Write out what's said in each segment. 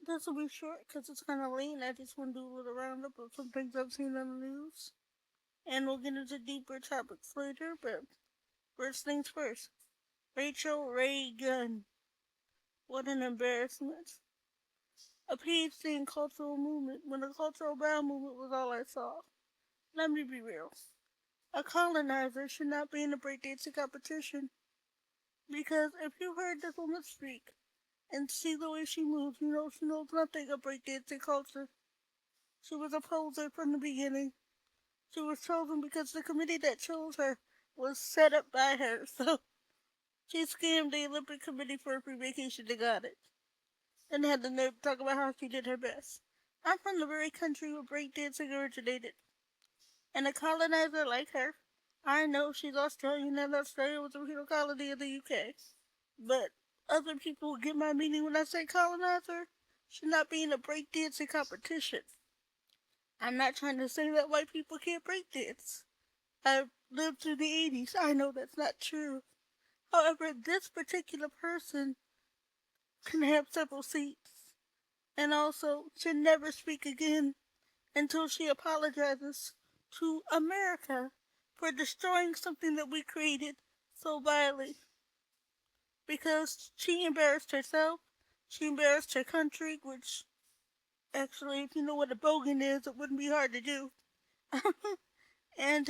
This will be short because it's kind of late and I just want to do a little roundup of some things I've seen on the news. And we'll get into deeper topics later, but first things first. Rachel Reagan. What an embarrassment. A PhD in cultural movement when the cultural brown movement was all I saw. Let me be real. A colonizer should not be in a breakdancing competition because if you heard this woman speak and see the way she moves, you know she knows nothing of breakdancing culture. She was a poser from the beginning. She was chosen because the committee that chose her was set up by her, so she scammed the Olympic Committee for a free vacation and got it. And had the nerve to talk about how she did her best. I'm from the very country where breakdancing originated. And a colonizer like her, I know she's Australian and Australia was a penal colony of the UK. But other people get my meaning when I say colonizer should not be in a breakdancing competition. I'm not trying to say that white people can't breakdance. I've lived through the 80s. I know that's not true. However, this particular person can have several seats and also should never speak again until she apologizes to America for destroying something that we created so vilely. Because she embarrassed herself, she embarrassed her country, which actually, if you know what a bogan is, it wouldn't be hard to do. and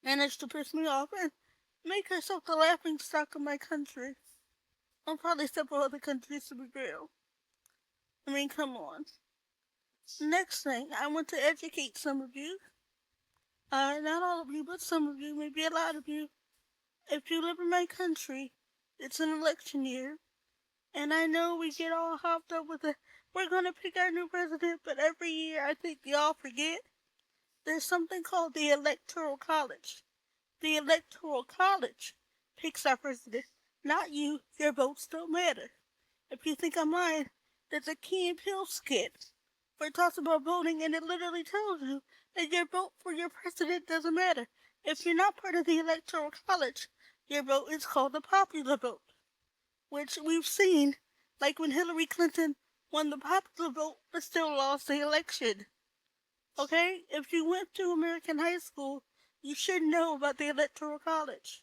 managed to piss me off and make herself the laughing stock of my country. And probably several other countries to be real. I mean, come on. Next thing, I want to educate some of you. Not all of you, but some of you, maybe a lot of you. If you live in my country, it's an election year. And I know we get all hopped up with we're gonna pick our new president, but every year I think y'all forget there's something called the Electoral College. The Electoral College picks our president, not you. Your votes don't matter. If you think I'm lying, there's a Key and Peele skit where it talks about voting and it literally tells you that your vote for your president doesn't matter. If you're not part of the Electoral College, your vote is called the popular vote, which we've seen, like when Hillary Clinton won the popular vote but still lost the election. Okay? If you went to American high school, you should know about the Electoral College.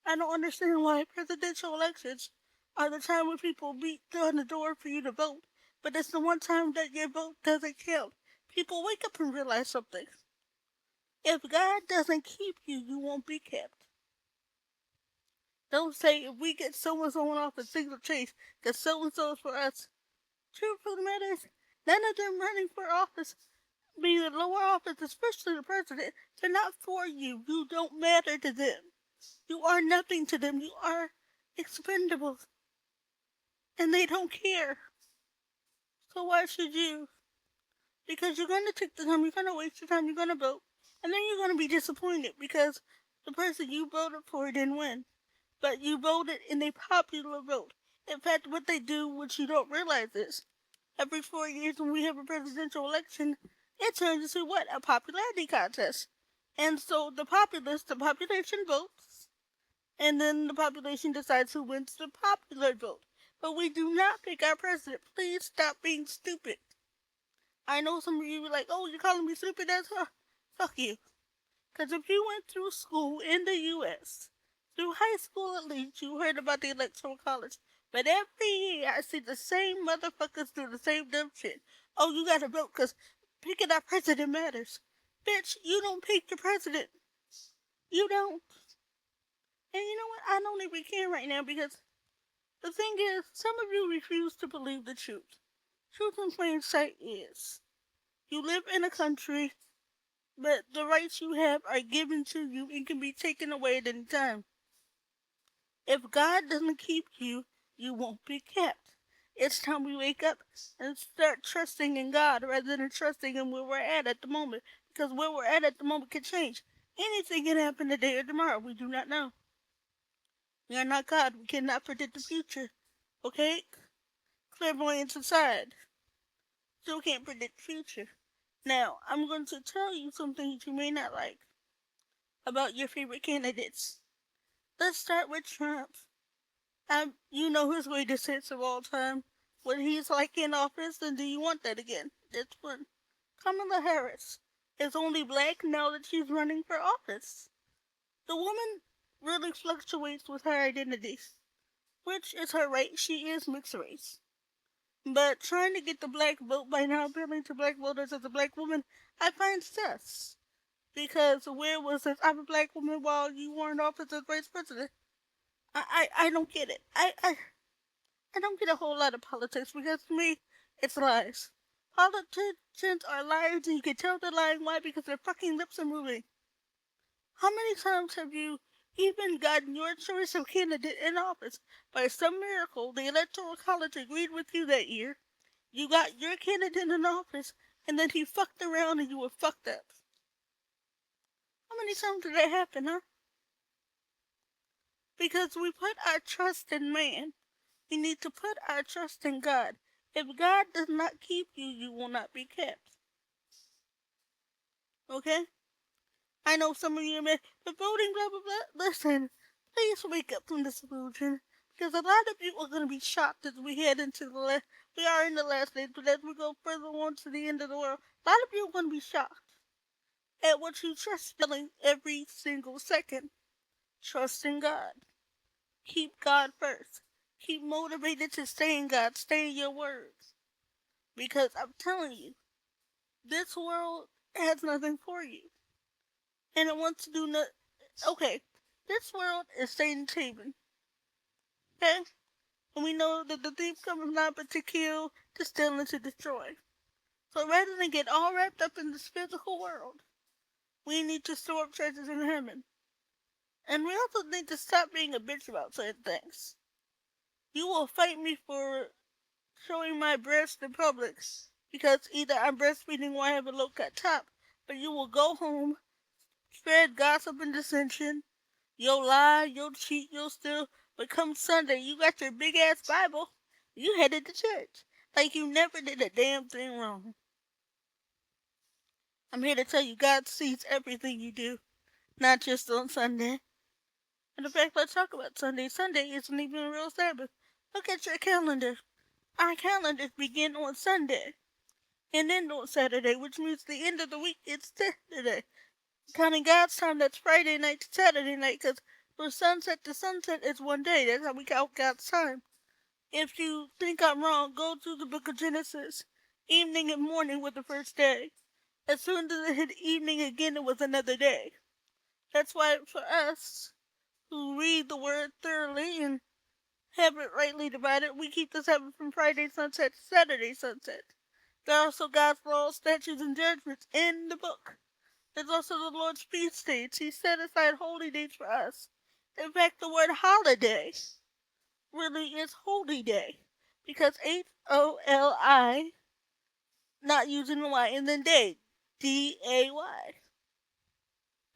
I don't understand why presidential elections are the time when people beat on the door for you to vote, but it's the one time that your vote doesn't count. People wake up and realize something. If God doesn't keep you, you won't be kept. Don't say if we get so-and-so in office, things will change, because so-and-so is for us. Truth of the matter is, none of them running for office, being in lower office, especially the president, they're not for you. You don't matter to them. You are nothing to them. You are expendable. And they don't care. So why should you? Because you're going to take the time, you're going to waste your time, you're going to vote, and then you're going to be disappointed because the person you voted for didn't win. But you voted in a popular vote. In fact, what they do, which you don't realize is, every 4 years when we have a presidential election, it turns into what? A popularity contest. And so the population votes, and then the population decides who wins the popular vote. But we do not pick our president. Please stop being stupid. I know some of you are like, oh, you're calling me stupid? That's fuck you. Because if you went through school in the U.S., through high school at least, you heard about the Electoral College. But every year, I see the same motherfuckers do the same dumb shit. Oh, you gotta vote because picking our president matters. Bitch, you don't pick your president. You don't. And you know what? I don't even care right now because the thing is, some of you refuse to believe the truth. Truth in plain sight is, you live in a country, but the rights you have are given to you and can be taken away at any time. If God doesn't keep you, you won't be kept. It's time we wake up and start trusting in God rather than trusting in where we're at the moment. Because where we're at the moment can change. Anything can happen today or tomorrow. We do not know. We are not God. We cannot predict the future. Okay? Clairvoyance aside. Still can't predict the future. Now, I'm going to tell you something that you may not like about your favorite candidates. Let's start with Trump. You know his greatest hits of all time when he's like in office, then do you want that again? That's one. Kamala Harris is only black now that she's running for office. The woman really fluctuates with her identity, which is her right. She is mixed race. But trying to get the black vote by now appealing to black voters as a black woman, I find sus. Because where was this I'm a black woman while you were in office as vice president? I don't get it. I don't get a whole lot of politics because to me, it's lies. Politicians are liars and you can tell they're lying. Why? Because their fucking lips are moving. How many times have you even gotten your choice of candidate in office? By some miracle, the Electoral College agreed with you that year. You got your candidate in office, and then he fucked around and you were fucked up. How many times did that happen, huh? Because we put our trust in man. We need to put our trust in God. If God does not keep you, you will not be kept. Okay? I know some of you may, the voting, blah, blah, blah. Listen, please wake up from this illusion. Because a lot of people are going to be shocked as we head into the last, we are in the last days, but as we go further on to the end of the world, a lot of people are going to be shocked at what you trust feeling every single second. Trust in God. Keep God first. Keep motivated to stay in God. Stay in your words. Because I'm telling you, this world has nothing for you. And it wants to do nothing. Okay, this world is Satan's haven. Okay? And we know that the thief comes not but to kill, to steal, and to destroy. So rather than get all wrapped up in this physical world, we need to store up treasures in heaven. And we also need to stop being a bitch about certain things. You will fight me for showing my breast in public because either I'm breastfeeding or I have a low-cut top, but you will go home, spread gossip and dissension. You'll lie, you'll cheat, you'll steal, but come Sunday, you got your big-ass Bible, you headed to church like you never did a damn thing wrong. I'm here to tell you God sees everything you do, not just on Sunday. And in fact, let's talk about Sunday. Sunday isn't even a real Sabbath. Look at your calendar. Our calendars begin on Sunday and end on Saturday, which means the end of the week is Saturday. Counting God's time, that's Friday night to Saturday night, because from sunset to sunset is one day. That's how we count God's time. If you think I'm wrong, go to the book of Genesis. Evening and morning were the first day. As soon as it hit evening again, it was another day. That's why for us, who read the word thoroughly and have it rightly divided, we keep the Sabbath from Friday sunset to Saturday sunset. There are also God's laws, statutes, and judgments in the book. There's also the Lord's feast days. He set aside holy days for us. In fact, the word holiday really is holy day because HOLI, not using the Y, and then day, DAY.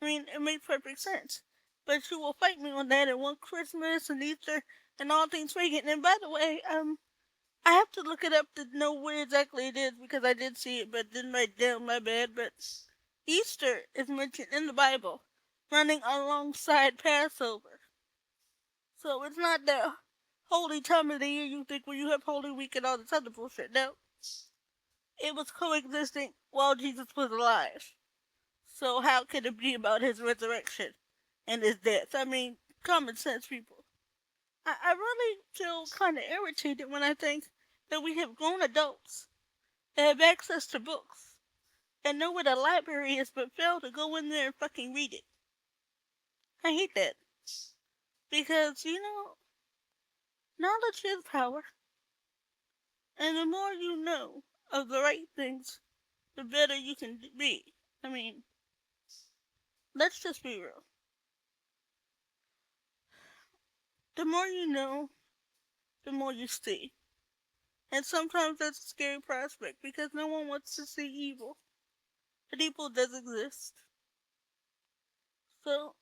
I mean, it makes perfect sense. But you will fight me on that and want Christmas and Easter and all things pagan. And by the way, I have to look it up to know where exactly it is because I did see it but didn't write down, my bad. But Easter is mentioned in the Bible, running alongside Passover. So it's not the holy time of the year you think when you have Holy Week and all this other bullshit. No. It was coexisting while Jesus was alive. So how could it be about his resurrection and his death? I mean, common sense, people. I really feel kind of irritated when I think that we have grown adults that have access to books and know what a library is but fail to go in there and fucking read it. I hate that. Because, knowledge is power. And the more you know of the right things, the better you can be. I mean, let's just be real. The more you know, the more you see. And sometimes that's a scary prospect because no one wants to see evil. But evil does exist. So,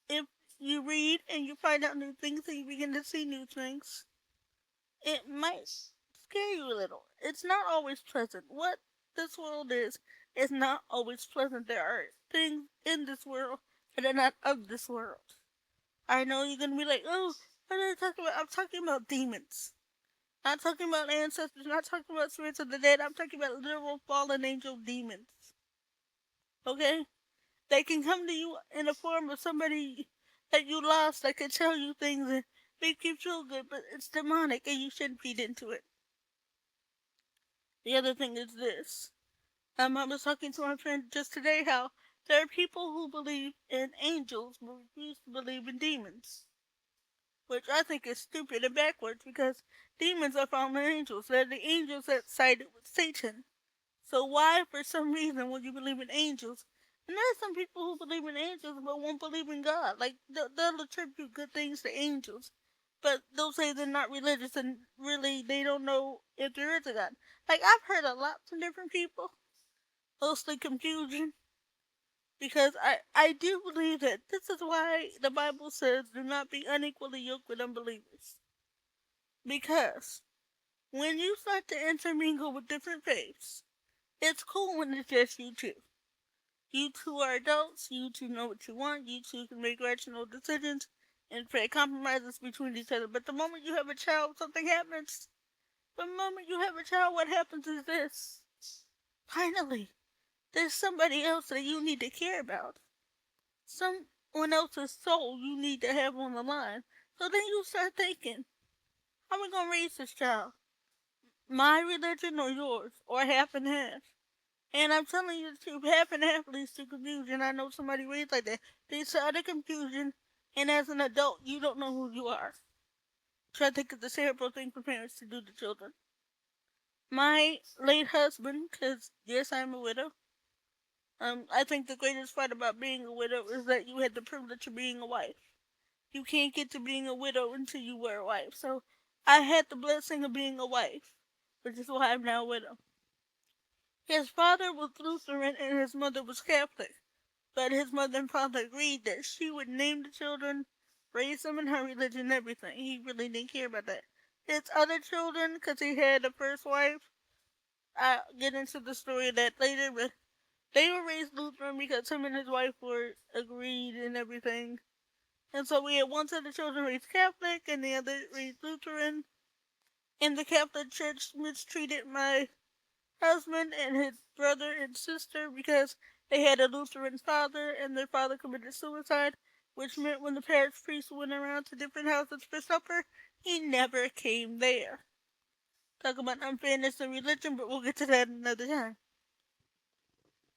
if you read and you find out new things and you begin to see new things, it might scare you a little. It's not always pleasant. What this world is not always pleasant. There are things in this world that are not of this world. I know you're going to be like, oh, what are you talking about? I'm talking about demons. Not talking about ancestors, not talking about spirits of the dead. I'm talking about literal fallen angel demons. Okay? They can come to you in the form of somebody that you lost that can tell you things and make you feel good, but it's demonic and you shouldn't feed into it. The other thing is this. I was talking to my friend just today how there are people who believe in angels but refuse to believe in demons. Which I think is stupid and backwards because demons are fallen angels. They're the angels that sided with Satan. So why, for some reason, would you believe in angels? And there are some people who believe in angels but won't believe in God. Like, they'll attribute good things to angels, but they'll say they're not religious and really they don't know if there is a God. Like, I've heard a lot from different people, mostly confusion, because I do believe that this is why the Bible says do not be unequally yoked with unbelievers. Because when you start to intermingle with different faiths, it's cool when it's just you two. You two are adults, you two know what you want, you two can make rational decisions and create compromises between each other. But the moment you have a child, something happens. The moment you have a child, what happens is this. Finally, there's somebody else that you need to care about. Someone else's soul you need to have on the line. So then you start thinking, how are we going to raise this child? My religion or yours? Or half and half? And I'm telling you the truth, half and half leads to confusion. I know somebody raised like that. Leads to utter confusion, and as an adult, you don't know who you are. So I think it's a terrible thing for parents to do to children. My late husband, because yes, I'm a widow. I think the greatest part about being a widow is that you had the privilege of being a wife. You can't get to being a widow until you were a wife. So I had the blessing of being a wife, which is why I'm now a widow. His father was Lutheran and his mother was Catholic. But his mother and father agreed that she would name the children, raise them in her religion, and everything. He really didn't care about that. His other children, because he had a first wife, I'll get into the story of that later, but they were raised Lutheran because him and his wife were agreed and everything. And so we had one set of children raised Catholic and the other raised Lutheran. And the Catholic Church mistreated my husband and his brother and sister because they had a Lutheran father and their father committed suicide, which meant when the parish priest went around to different houses for supper, he never came there. Talk about unfairness in religion, but we'll get to that another time.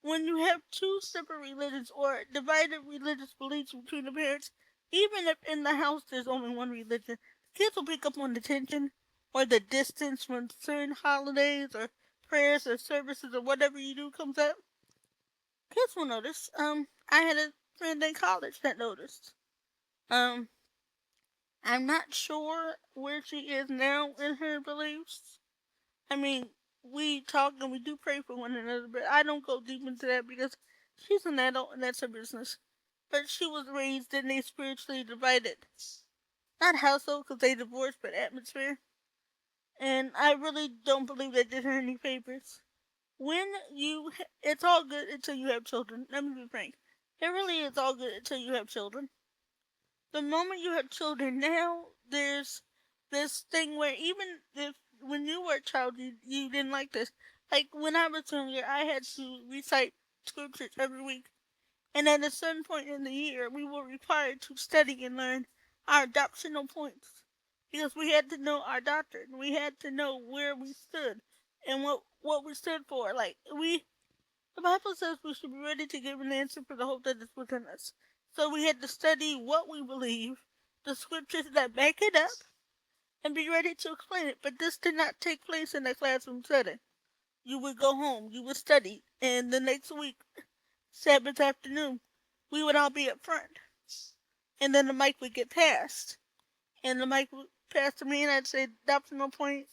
When you have two separate religions or divided religious beliefs between the parents, even if in the house there's only one religion, kids will pick up on the tension or the distance when certain holidays or prayers or services or whatever you do comes up. Kids will notice. I had a friend in college that noticed. Um, I'm not sure where she is now in her beliefs. I mean, we talk and we do pray for one another, but I don't go deep into that because she's an adult and that's her business. But she was raised in a spiritually divided, not household because they divorced, but atmosphere. And I really don't believe that did her any favors. It's all good until you have children. Let me be frank. It really is all good until you have children. The moment you have children, now there's this thing where even if when you were a child you didn't like this. Like when I was younger, I had to recite scriptures every week, and at a certain point in the year, we were required to study and learn our adoptional points because we had to know our doctrine. We had to know where we stood and what we stood for. The Bible says we should be ready to give an answer for the hope that is within us. So we had to study what we believe, the scriptures that back it up, and be ready to explain it. But this did not take place in a classroom setting. You would go home, you would study, and the next week, Sabbath afternoon, we would all be up front. And then the mic would get passed. And the mic would pass to me, and I'd say optional point,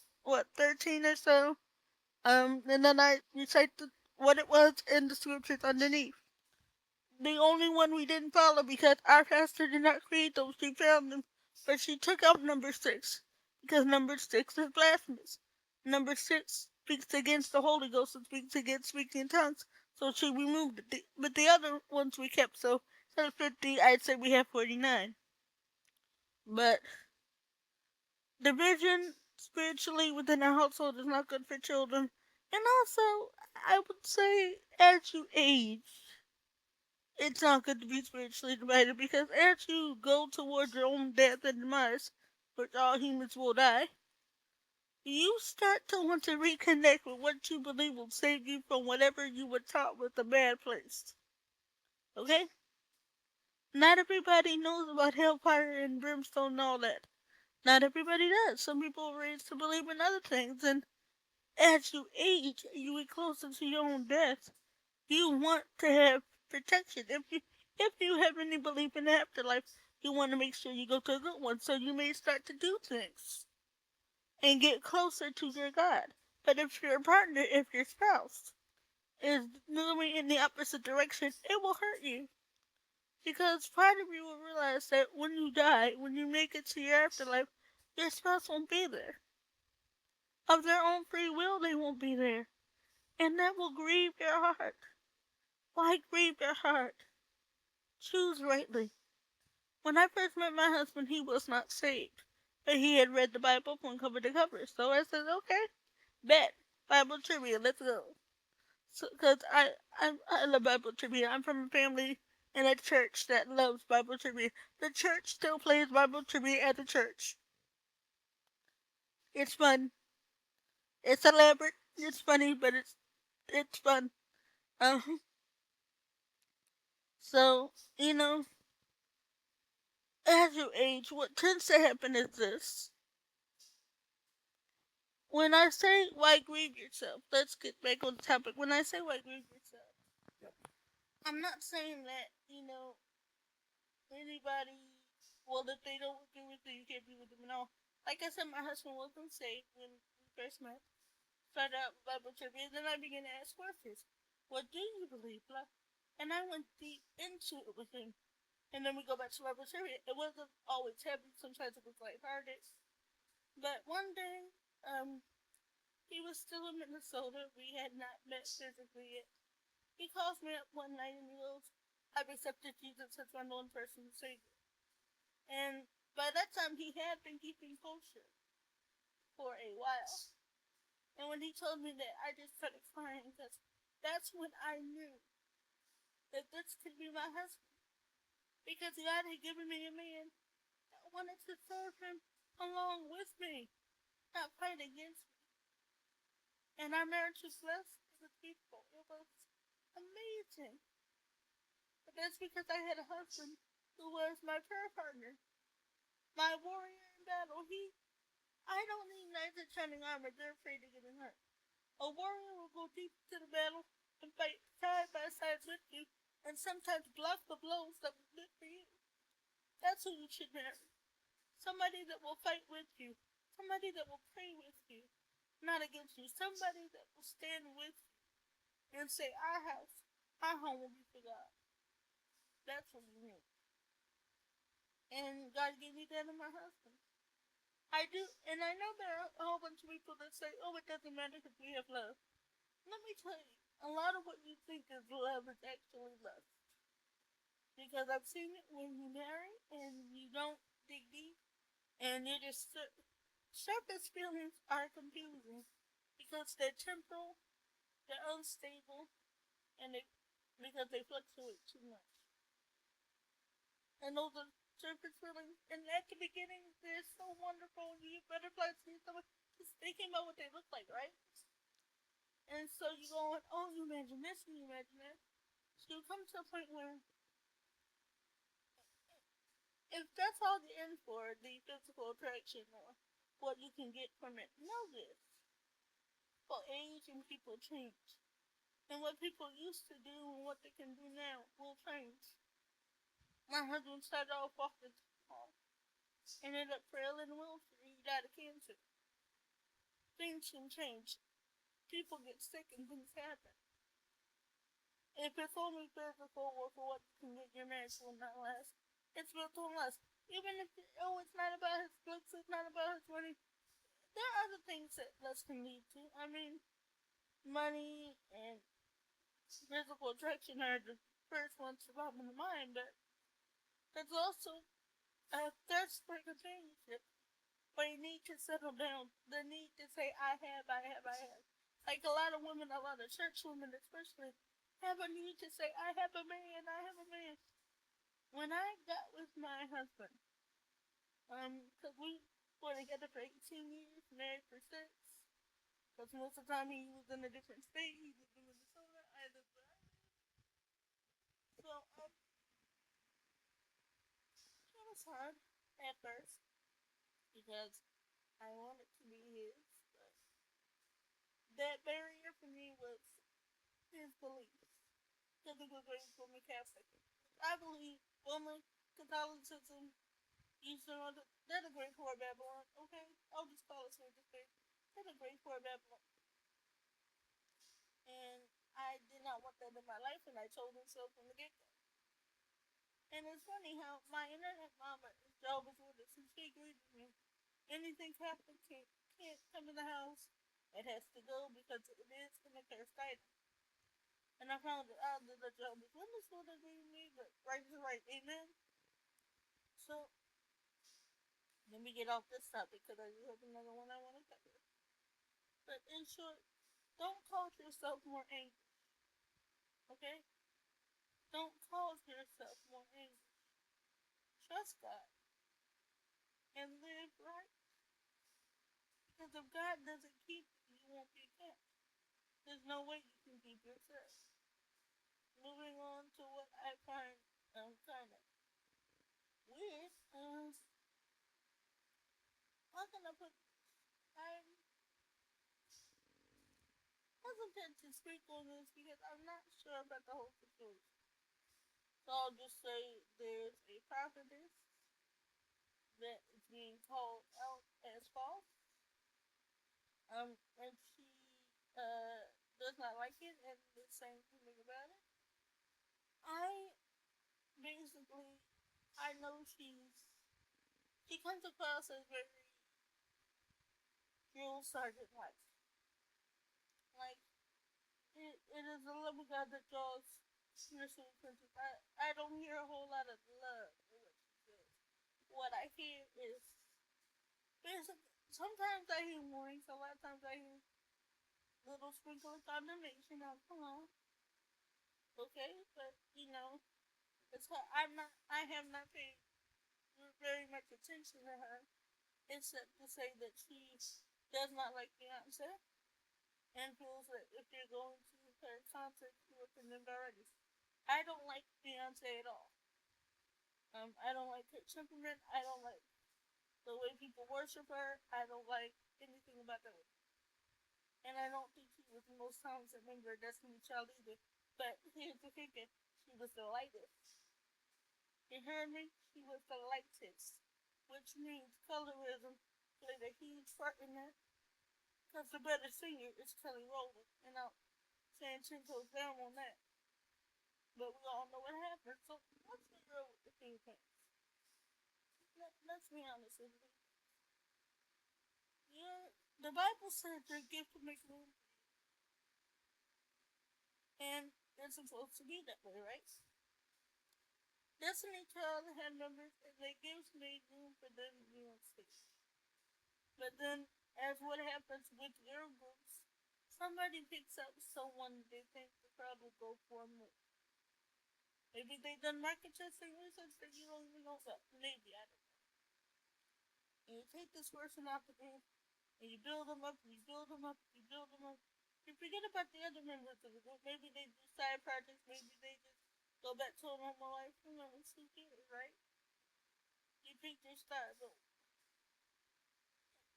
13 or so. And then I recite what it was in the scriptures underneath. The only one we didn't follow because our pastor did not create those, she found them, but she took out number 6 because number 6 is blasphemous. Number 6 speaks against the Holy Ghost and speaks against speaking in tongues, so she removed it. But the other ones we kept, so instead of 50, I'd say we have 49. But division spiritually within a household is not good for children. And also, I would say as you age, it's not good to be spiritually divided because as you go towards your own death and demise, which all humans will die, you start to want to reconnect with what you believe will save you from whatever you were taught was a bad place. Okay? Not everybody knows about hellfire and brimstone and all that. Not everybody does. Some people are raised to believe in other things, and as you age, you get closer to your own death. You want to have protection. If you have any belief in the afterlife, you want to make sure you go to a good one. So you may start to do things and get closer to your God. But if your partner, if your spouse is moving in the opposite direction, it will hurt you. Because part of you will realize that when you die, when you make it to your afterlife, your spouse won't be there. Of their own free will, they won't be there. And that will grieve your heart. Why grieve your heart? Choose rightly. When I first met my husband, he was not saved. But he had read the Bible from cover to cover. So I said, okay, bet. Bible trivia, let's go. Because I love Bible trivia. I'm from a family in a church that loves Bible trivia. The church still plays Bible trivia at the church. It's fun. It's elaborate. It's funny, but it's fun. Um, so as you age, what tends to happen is this. When I say why grieve yourself, let's get back on the topic. When I say why grieve yourself, I'm not saying that anybody. Well, if they don't agree with you, you can't be with them at all. Like I said, my husband wasn't saved when we first met. Started out with Bible trivia, then I began to ask questions. What do you believe? Blah. And I went deep into it with him. And then we go back to Bible trivia. It wasn't always heavy. Sometimes it was lighthearted. But one day, he was still in Minnesota. We had not met physically yet. He calls me up one night and he goes, I've accepted Jesus as my Lord and personal Savior. And by that time, he had been keeping kosher for a while. And when he told me that, I just started crying because that's when I knew that this could be my husband. Because God had given me a man that wanted to serve him along with me, not fight against me. And our marriage was blessed. It was peaceful. It was amazing. But that's because I had a husband who was my prayer partner, my warrior in battle. I don't need knights in shining armor. They're afraid of getting hurt. A warrior will go deep into the battle and fight side by side with you, and sometimes block the blows that were good for you. That's who you should marry. Somebody that will fight with you. Somebody that will pray with you, not against you. Somebody that will stand with you and say, our house, our home will be for God. That's what we need. And God gave me that in my husband. I do, and I know there are a whole bunch of people that say, oh, it doesn't matter because we have love. Let me tell you, a lot of what you think is love is actually lust. Because I've seen it when you marry and you don't dig deep and you just surface feelings are confusing because they're temporal, they're unstable, and because they fluctuate too much. And those are surface feelings. And at the beginning, they're so wonderful. You get butterflies and stuff. Just thinking about what they look like, right? And so you go, oh, you imagine this and you imagine that. So you come to a point where if that's all you're in for, the physical attraction or what you can get from it, know this. People age and people change. And what people used to do and what they can do now will change. My husband started off walking tall, ended up frail in a wheelchair. He died of cancer. Things can change. People get sick and things happen. If it's only physical or for what you can get, your marriage will not last. It's built on lust. Even if, it's not about his looks, it's not about his money. There are other things that lust can lead to. I mean, money and physical attraction are the first ones to pop in the mind, but there's also a thirst for companionship. But you need to settle down. The need to say, I have, I have, I have. Like a lot of women, a lot of church women especially, have a need to say, I have a man, I have a man. When I got with my husband, because we were together for 18 years, married for 6, because most of the time he was in a different state, he lived in Minnesota, I lived where I lived. So, it was hard at first, because I wanted to be his, but that barrier for me was his beliefs. Because he was raised Roman Catholic. I believe Roman Catholicism, Eastern Orthodox, they're the great poor Babylon, okay? I'll just call it what it is. They're the great poor Babylon. And I did not want that in my life, and I told him so from the get go. And it's funny how my internet mama is Jehovah's Witness, and she agreed with me. Anything Catholic can't come in the house. It has to go because it is an accursed item. And I found out that the Jehovah's Witness would agree with me, but right is right, amen? So, let me get off this topic because I do have another one I want to cover. But in short, don't cause yourself more angry, okay? Don't cause yourself more angry. Trust God and live right. Because if God doesn't keep you, you won't be kept. There's no way you can keep yourself. Moving on to what I find kind of weird. How can I put? I'm hesitant to speak on this because I'm not sure about the whole situation. So I'll just say there's a prophetess that is being called out as false. And she does not like it and is saying something about it. I basically I know she comes across as very drill sergeant like it is a love of God that draws nursery princess. I don't hear a whole lot of love in what she says. What I hear is basically sometimes I hear warnings, a lot of times I hear little sprinkle of condemnation. Now come on, okay, but it's her. I have not paid very much attention to her, except to say that she does not like Beyonce and feels that if you're going to her concert, you are condemned already. I don't like Beyonce at all. I don't like her temperament. I don't like the way people worship her. I don't like anything about that. And I don't think she was the most talented member of Destiny Child either. But here's the kicker: she was the lightest. You heard me? She was the lightest, which means colorism played a huge part in that. Because the better singer is Kelly Rowland, and I'm saying 10 toes down on that. But we all know what happened, so let's be real with the thing things. Let's be honest with you. Yeah, the Bible says your gift will make room, and it's supposed to be that way, right? Destiny Child had members, and their gifts made room for them to be on stage. But then, as what happens with girl groups, somebody picks up someone they think the crowd will go for more. Maybe they done market testing research that you don't even know about. Maybe, I don't know. And you take this person out the group, and you build them up, and you build them up, and you build them up. You forget about the other members of the group. Maybe they do side projects, maybe they just go back to a normal life. Who knows? Who cares, right? You pick your star, but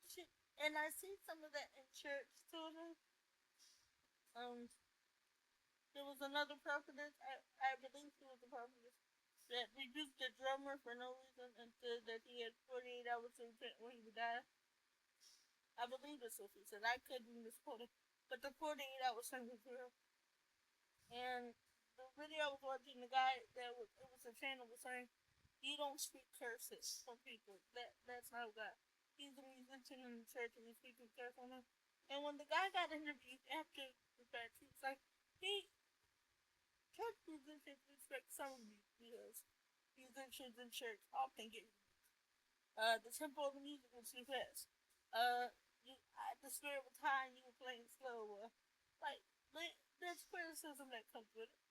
shit. And I see some of that in church too. There was another prophetess, I believe she was a prophetess, that rebuked the drummer for no reason and said that he had 48 hours to repent or he would die. I believe that's what she said. I could be misquoted, but the 48 hours thing was real. And the video I was watching, the guy it was a channel was saying, you don't speak curses from people. That's not God. He's a musician in the church and he's speaking curse on him. And when the guy got interviewed after the fact, he was like, church musicians respect some of you because musicians in church often get The tempo of the music was too fast. The spirit was high and you were playing slow. Like, there's criticism that comes with it.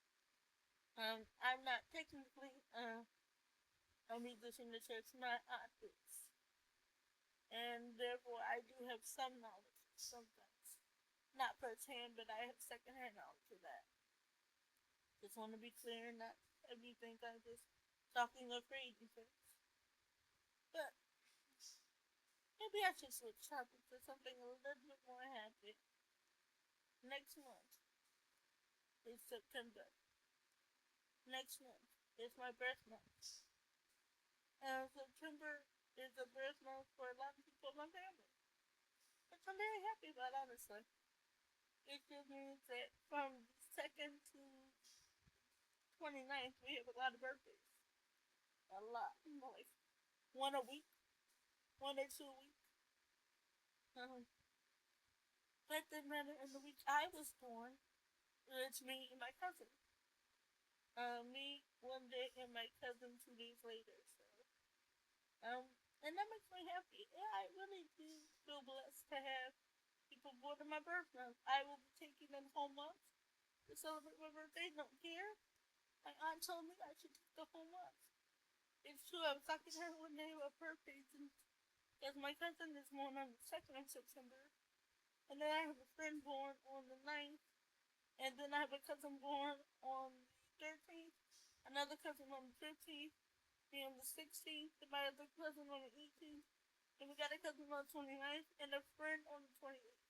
I'm not technically a musician in the church, not artist, and therefore I do have some knowledge of some things. Not firsthand, but I have secondhand knowledge of that. Just want to be clear, not everything I'm just talking or creating things. But maybe I should switch topics to something a little bit more happy. Next month is September. Next month is my birth month. And September is the birth month for a lot of people in my family. Which I'm very happy about, honestly. It just means that from the 2nd to 29th, we have a lot of birthdays. A lot. Like, one a week. 1 or 2 a week. But then in the week I was born, it's me and my cousin. Me 1 day and my cousin 2 days later. So, and that makes me happy. Yeah, I really do feel blessed to have people born in my birth month. I will be taking them whole month to celebrate my birthday. Don't care. My aunt told me I should take the whole month. It's true. I was talking to her 1 day about birthdays, and because my cousin is born on the 2nd of September, and then I have a friend born on the 9th, and then I have a cousin born on the 13th, another cousin on the 15th, me on the 16th, and my other cousin on the 18th, and we got a cousin on the 29th, and a friend on the 28th.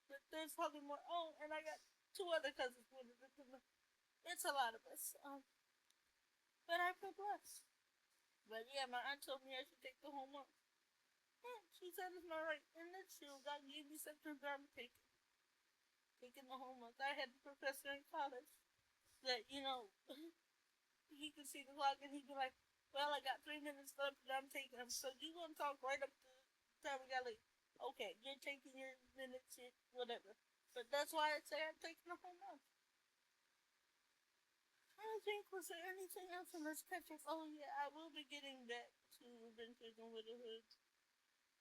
But there's probably more. Oh, and I got 2 other cousins born on the 29th. It's a lot of us. But I feel blessed. But yeah, my aunt told me I should take the whole month. Yeah, she said it's not right. And that's true. God gave me September, I'm taking the whole month. I had a professor in college that, he could see the clock and he'd be like, well, I got 3 minutes left and I'm taking them. So you gonna talk right up to the time we got late. Okay, you're taking your minutes, whatever. But that's why I say I'm taking the whole month. I think, was there anything else in this picture? Oh yeah, I will be getting back to Adventures in Widowhood.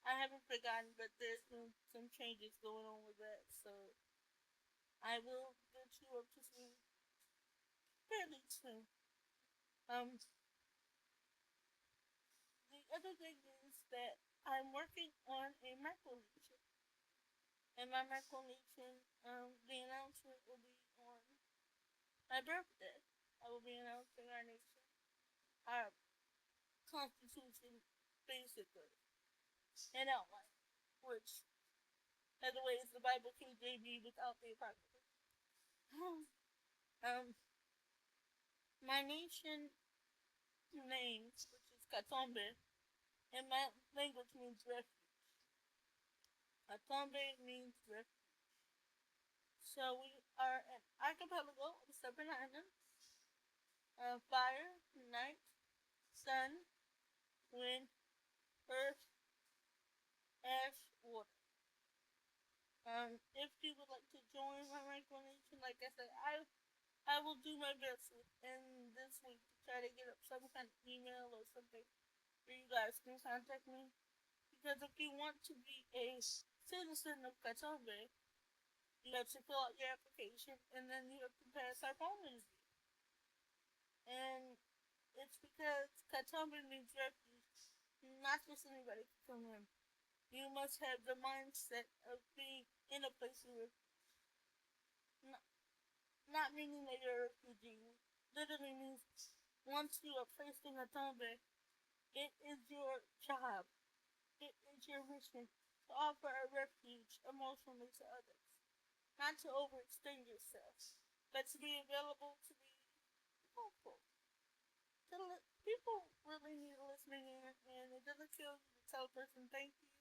I haven't forgotten, but there's been some changes going on with that, so I will get you up to speed fairly soon. The other thing is that I'm working on a microlegion, and my microlegion, the announcement will be on my birthday. I will be announcing our nation, our constitution, basically, an outline, which, by the way, is the Bible KJV without the Apocrypha. My nation name, which is Katombe, in my language means refuge. Katombe means refuge. So we are an archipelago of 7 islands: fire, night, sun, wind, earth, ash, water. If you would like to join my micronation, like I said, I will do my best in this week to try to get up some kind of email or something where you guys can contact me. Because if you want to be a citizen of Katombe, you have to fill out your application and then you have to pass our phone interview. And it's because Katombe means refuge. Not just anybody can come in. You must have the mindset of being in a place of refuge. Not meaning that you're a refugee. Literally means once you are placed in Katombe, it is your job. It is your mission to offer a refuge emotionally to others. Not to overextend yourself, but to be available to be helpful. People really need listening in, and it doesn't kill you to tell a person thank you,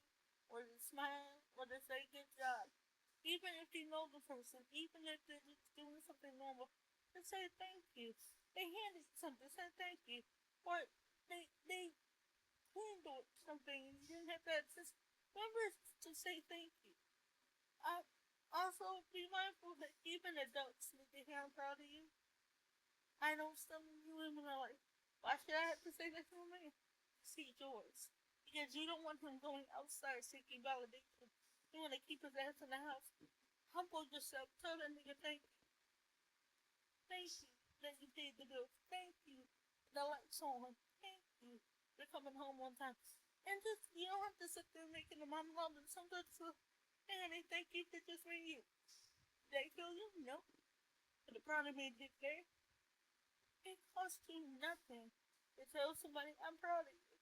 or to smile, or to say good job. Even if you know the person, even if they're just doing something normal, just say thank you. They handed you something, say thank you. Or they handled something and you didn't have to just remember to say thank you. Also, be mindful that even adults need to hear I'm proud of you. I know some of you women are like, why should I have to say that to a man? see yours. Because you don't want him going outside seeking validation. You want to keep his ass in the house. Humble yourself. Tell that nigga thank you. Thank you that you paid the bills. Thank you. The lights on. Thank you for coming home on time. And just, you don't have to sit there making a monologue. And sometimes, and they thank you for just being you. They feel you? No. But the problem is there. It costs you nothing to tell somebody, I'm proud of you.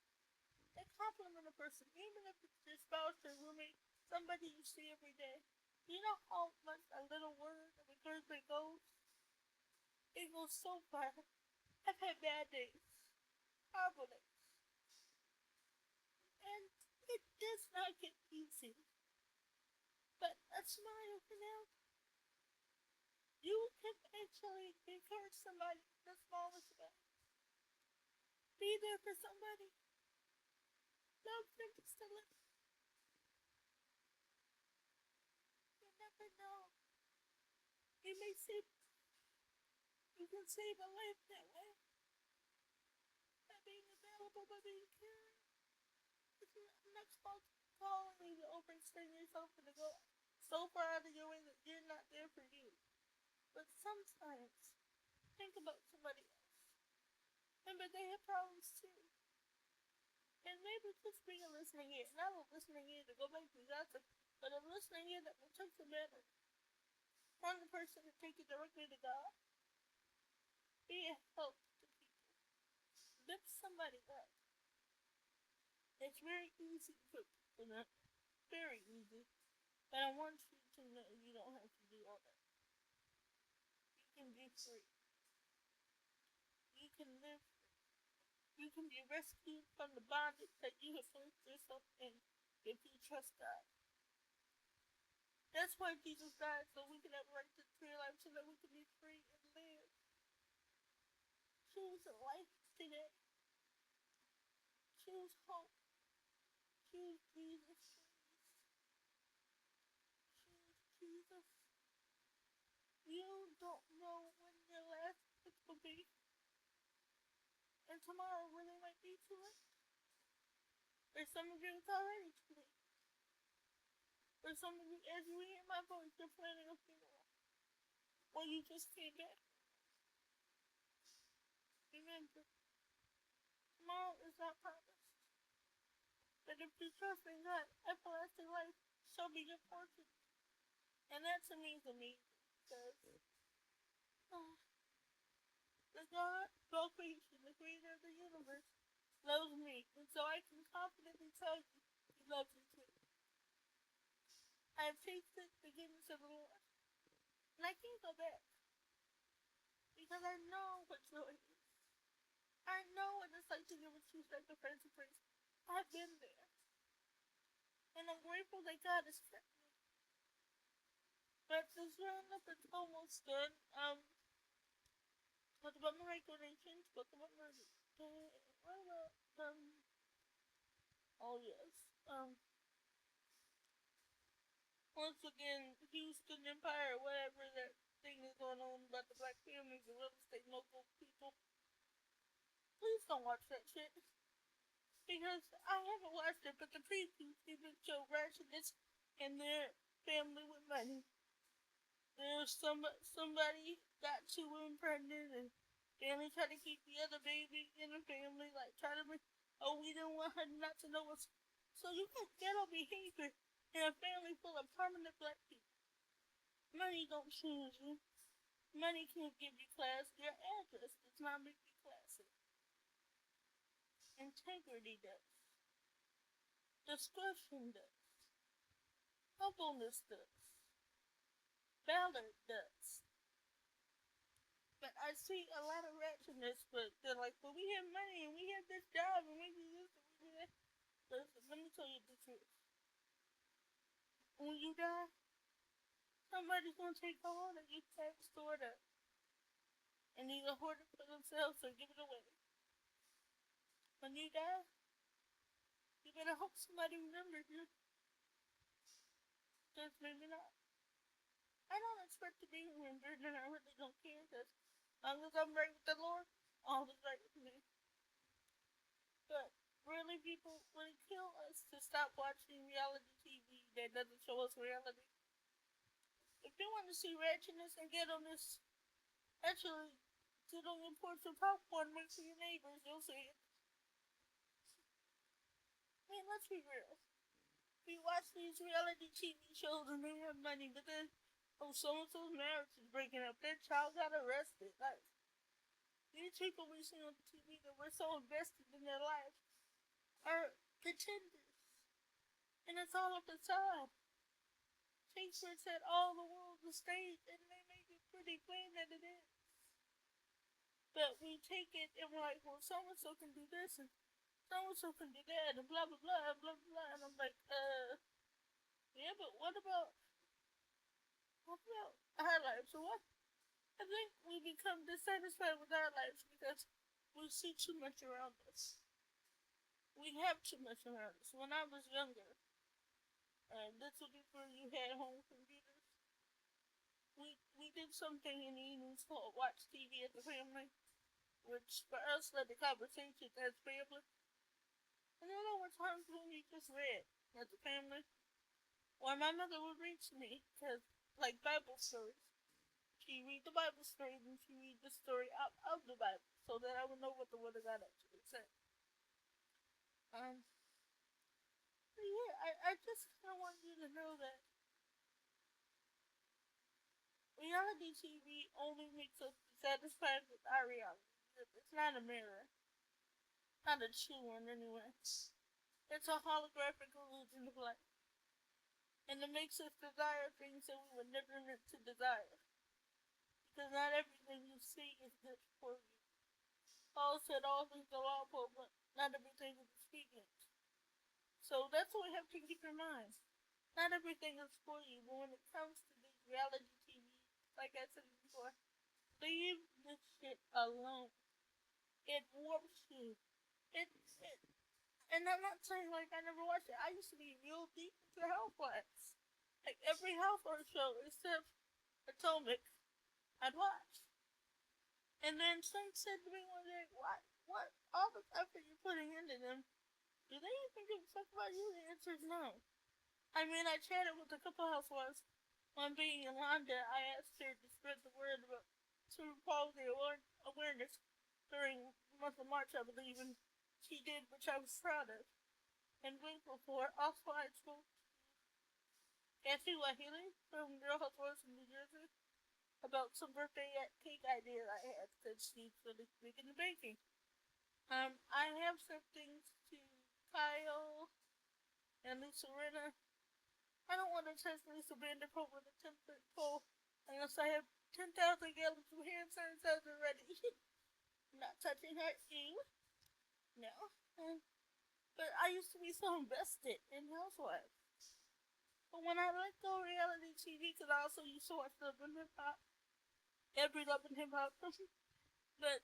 They compliment a person, even if it's your spouse or roommate, somebody you see every day. You know how much a little word of encouragement goes? It goes so far. I've had bad days, horrible days, and it does not get easy. But a smile can help. You can actually encourage somebody in the smallest way. Be there for somebody. Love them just a little. You never know. You may save. You can save a life that way. By being available, by being caring. I'm not calling you to overextend yourself and to go so far out of your way that you're not there for you. But sometimes, think about somebody else. Remember, they have problems too. And maybe just being a listening ear. Not a listening ear to go back to gossip, but a listening ear that will take the matter from the person to take it directly to God. Be a help to people. Lift somebody up. It's very easy for people, not very easy. But I want you to know you don't have to do all that. You can be free. You can live free. You can be rescued from the bondage that you have placed yourself in if you trust God. That's why Jesus died, so we can have right to free life, so that we can be free and live. Choose life today. Choose hope. Choose Jesus, please. Choose Jesus. You don't know when your last breath will be. And tomorrow really might be too late. For some of you, it's already too late. For some of you, as you hear my voice, you're planning a funeral. Or you just came back. Remember, tomorrow is not promised. But if you trust in God, everlasting life shall be your portion. And that to me is amazing. Because the God of all creation, the creator of the universe, loves me. And so I can confidently tell you, he loves you too. I have tasted the goodness of the Lord. And I can't go back. Because I know what joy is. I know what it's like to give a true sacrifice of praise. I've been there. And I'm grateful that God has kept me. But this roundup is almost done. Talk about my donations, talk about my oh yes. Once again, Houston Empire, whatever that thing is going on about the black families and real estate local people. Please don't watch that shit. Because I haven't watched it, but the previews even show rationalists and their family with money. There's somebody got 2 women pregnant and family trying to keep the other baby in the family, like trying to we don't want her not to know what's. So you got ghetto behavior in a family full of permanent black people. Money don't change you. Money can't give you class. Your address does not make you classy. Integrity does. Discretion does. Humbleness does. Valor does. But I see a lot of ratchetness, but they're like, well, we have money and we have this job and we do this and we do that. Listen, let me tell you the truth. When you die, somebody's gonna take all that you have stored up and either hoard it for themselves or give it away. When you die, you better hope somebody remembers you. Just maybe not. I don't expect to be remembered, and I really don't care, because as long as I'm right with the Lord, all is right with me. But really people would kill us to stop watching reality TV that doesn't show us reality. If you want to see ratchetness and get on this, actually, sit on your porch and popcorn, wait for your neighbors, you'll see it. I mean, let's be real. We watch these reality TV shows and they have money, but then, oh, so-and-so's marriage is breaking up, their child got arrested. Like, these people we see on TV that we're so invested in their life are pretenders. And it's all up the side. Shakespeare said all the world's a stage, and they make it pretty plain that it is. But we take it and we're like, well, so-and-so can do this, and so-and-so can do that, and blah, blah, blah, blah, blah. And I'm like, yeah, but what about our lives? So what? I think we become dissatisfied with our lives because we see too much around us. We have too much around us. When I was younger, this was before you had home computers, we did something in the evenings called watch TV as a family, which for us led to conversations as family. And then there were times when we just read as a family, or my mother would read to me, because, like Bible stories, she read the Bible stories and she read the story out of the Bible so that I would know what the Word of God actually said. Yeah, I just kind of want you to know that reality TV only makes us satisfied with our reality. It's not a mirror. Not a true one, anyway. It's a holographic illusion of life. And it makes us desire things that we were never meant to desire. Because not everything you see is good for you. Paul said all things are lawful, but not everything is expedient. So that's what we have to keep in mind. Not everything is for you, but when it comes to these reality TV, like I said before, leave this shit alone. It warps you. It and I'm not saying like I never watched it. I used to be real deep into housewives. Like every housewife show except Atomic, I'd watch. And then some said to me one day, what all the effort you're putting into them, do they even give a fuck about you? The answer is no. I mean, I chatted with a couple housewives. One being Yolanda, I asked her to spread the word about cerebral palsy awareness during the month of March, I believe, and she did, which I was proud of and grateful for. Also, I spoke to Kathy Wahili from Real Housewives in New Jersey about some birthday cake idea I had because she's really big into baking. I have sent things to Kyle and Lisa Rinna. I don't want to test Lisa Vanderpump with a 10-foot pole unless I have 10,000 gallons of hand sanitizer ready. Not touching her. Ew. No. But I used to be so invested in Housewives. But when I let go of reality TV, because I also used to watch Love and Hip Hop, every Love and Hip Hop, but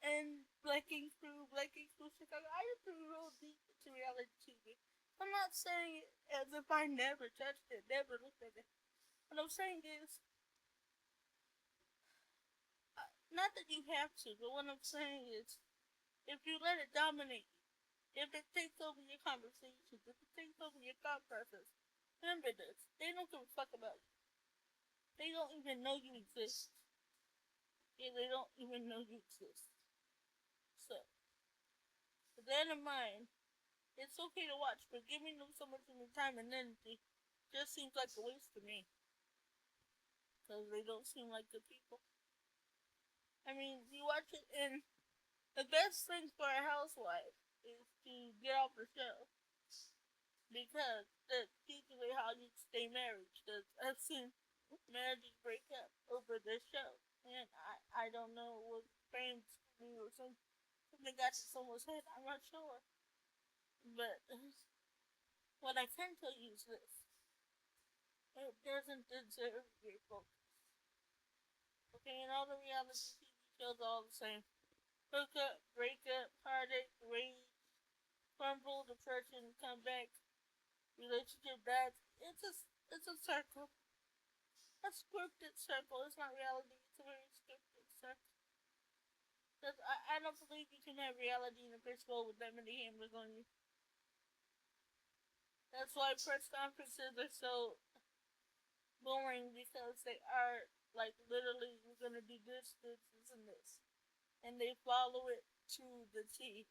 and Black Ink Crew Chicago, I used to be real deep into reality TV. I'm not saying it as if I never touched it, never looked at it. What I'm saying is, not that you have to, but what I'm saying is, if you let it dominate you, if it takes over your conversations, if it takes over your thought process, remember this, they don't give a fuck about you. They don't even know you exist. Yeah, they don't even know you exist. So, with that in mind, it's okay to watch, but giving them so much of your time and energy just seems like a waste to me. Because they don't seem like good people. I mean, you watch it, and the best thing for a housewife is to get off the show. Because that's usually how you stay married. Because I've seen marriages break up over this show. And I don't know what fame or something got to someone's head. I'm not sure. But what I can tell you is this. It doesn't deserve your focus. Okay, and all the reality TV shows are all the same. Hookup, breakup, heartache, rage, crumble, depression, comeback, relationship dies. It's a circle. A scripted circle. It's not reality. It's a very scripted circle. Because I don't believe you can have reality in a fishbowl with that many cameras on you. That's why press conferences are so boring, because they are like literally, we're gonna do this, and this, and they follow it to the T,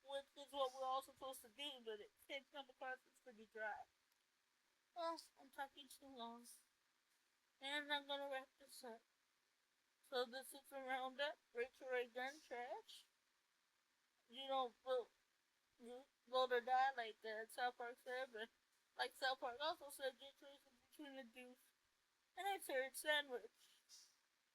which is what we're all supposed to do, but it can come across as pretty dry. Well, I'm talking too long, and I'm gonna wrap this up. So this is a roundup. Rachel Ray Gun trash. You don't vote or die, like South Park said, but like South Park also said, get choices between the deuce and a turd sandwich.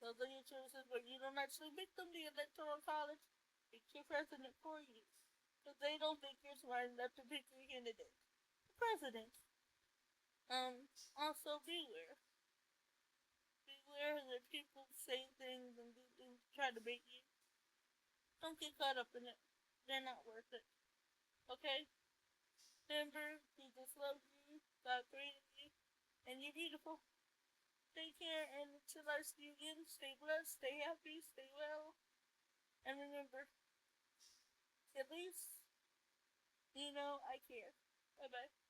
Those are your choices, but you don't actually make them the electoral college. Pick your president for you, because they don't think you're smart enough to pick your candidate. The president. Also beware. Beware that people say things and do things to try to bait you. Don't get caught up in it. They're not worth it. Okay? Remember, he just loves you, God created you, and you're beautiful. Take care, and until I see you again, stay blessed, stay happy, stay well, and remember, at least, you know I care. Bye-bye.